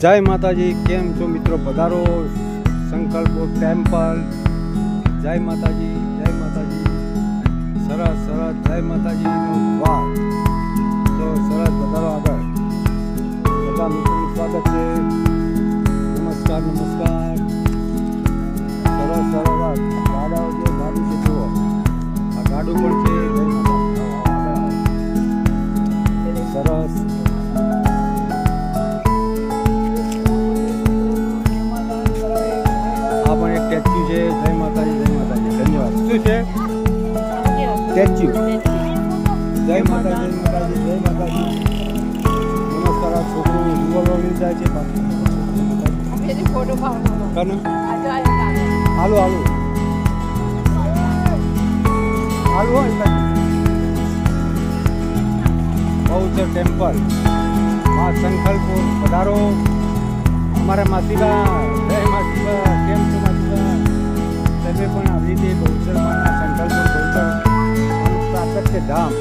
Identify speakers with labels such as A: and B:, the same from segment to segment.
A: જય માતાજી, કેમ છો મિત્રો? પધારો સંકલ્પપુર ટેમ્પલ. જય માતાજી, જય માતાજી. સરસ સરસ જય માતાજીનો વાહ. તો સરસ પધારો આગળ. બધા મિત્રોનું સ્વાગત છે. નમસ્કાર નમસ્કાર. સરસ સરસ ગાડાઓ જે ગાડું છે જુઓ, આ ગાડું પણ છે. જય માતાજી. સરસ. સ્ટેચ્યુ છે. જય માતાજી, જય માતાજી. ધન્યવાદ. શું છે? સ્ટેચ્યુ. જય માતાજી, જય માતાજી, જય માતાજી. નમસ્કાર. આ છોકરો યુવાનો જાય છે. હાલો હાલો હાલો. બહુચર ટેમ્પલ, મા સંકલ્પપુર પધારો. અમારા માસીબા, જય માસીબા. કેમ છો માસીબા? તમે પણ આવી રીતે બહુચરમાંના સંકલ્પપુર પ્રાકટ્ય ધામ,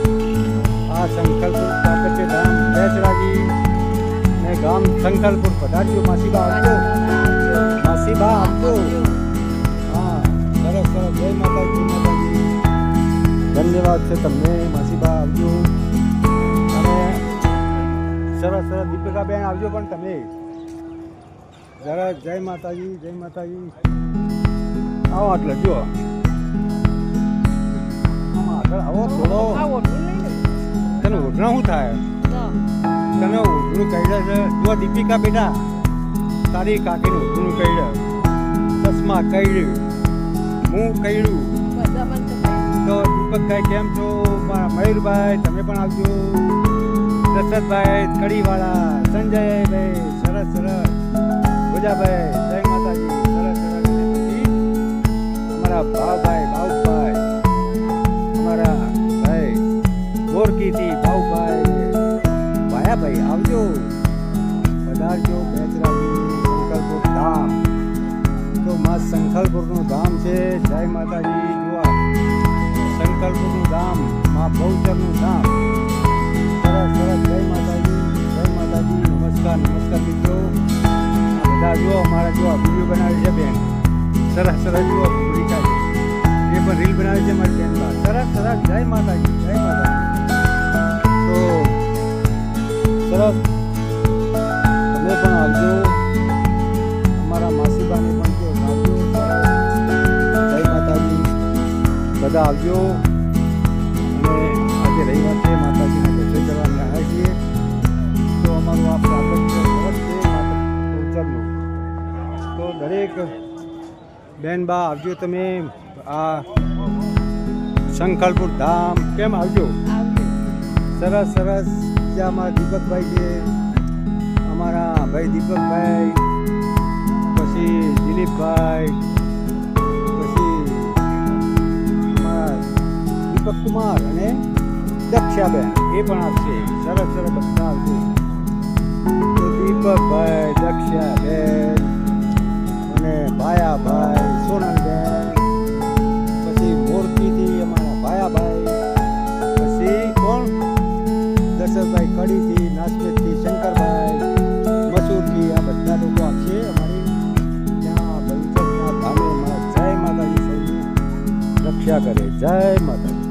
A: આ સંકલ્પપુર પ્રાકટ્ય ધામ બેચરાજી ને ગામ સંકલ્પપુર પધારજો. માસીબા આવજો, માસીબા આવજો. હા સરસ સરસ. જય માતાજી, માતાજી. ધન્યવાદ છે તમને માસીબા. આવજો. અને સરસ સરસ દીપિકાબેન આવજો પણ તમે જરા. જય માતાજી, જય માતાજી. આવો એટલે જો આગળ આવો થોડો. તને ઓઢણા શું થાય? તને ઓઢણું કહી છે જો દીપિકા બેટા, તારી કાકીનું ઓઢણું કહી, ચશ્મા કહ્યું, હું કહ્યું. તો દીપકભાઈ કેમ છો? મયુરભાઈ તમે પણ આવજો. દશરથભાઈ કડીવાળા, સંજયભાઈ સરસ સરસ. ભોજાભાઈ જય માતાજી. સરસ સરસ. અમારા ભાવભાઈ, ભાવભાઈ, અમારા ભાઈ ગોરકીથી ભાવભાઈ, ભાયાભાઈ આવજો. પધારજો બેચરાજી સંકલ્પપુર ધામ. તો મા સંકલ્પપુરનું ધામ છે. જય માતાજી. જોવા સંકલ્પપુરનું ધામ, મા બહુચરનું ધામ. સરસ સરસ. જય માતાજી, જય માતાજી. નમસ્કાર નમસ્કાર મિત્રો. બધા જુઓ અમારા જો વિડીયો બનાવે છે બેન. સરસ સરસ. જુઓ ભૂરિકા છે, એ પણ રીલ બનાવે છે મારી બેનમાં. સરસ સરસ. જય માતાજી, જય માતાજી. તો સરસ. તમે પણ આવજો. અમારા માસીબાને પણ જો આવજો. જય માતાજી. બધા આવજો. અને આજે રવિવાર છે, માતાજીના દર્શન કરવાના આવ્યા છીએ. તો અમારું આ સ્વાગત છે. સરસ છે બહુચરનું. તો દરેક બેન બા આવજો તમે આ સંકલ્પપુર ધામ. કેમ આવજો? સરસ સરસ. જ્યાં અમારા દીપકભાઈ છે, અમારા ભાઈ દીપકભાઈ, પછી દિલીપભાઈ, પછી અમારા દીપક કુમાર અને દક્ષાબેન એ પણ આવશે. સરસ સરસ. બધા આવશે. તો દીપકભાઈ, દક્ષાબેન અને ભાયાભાઈ,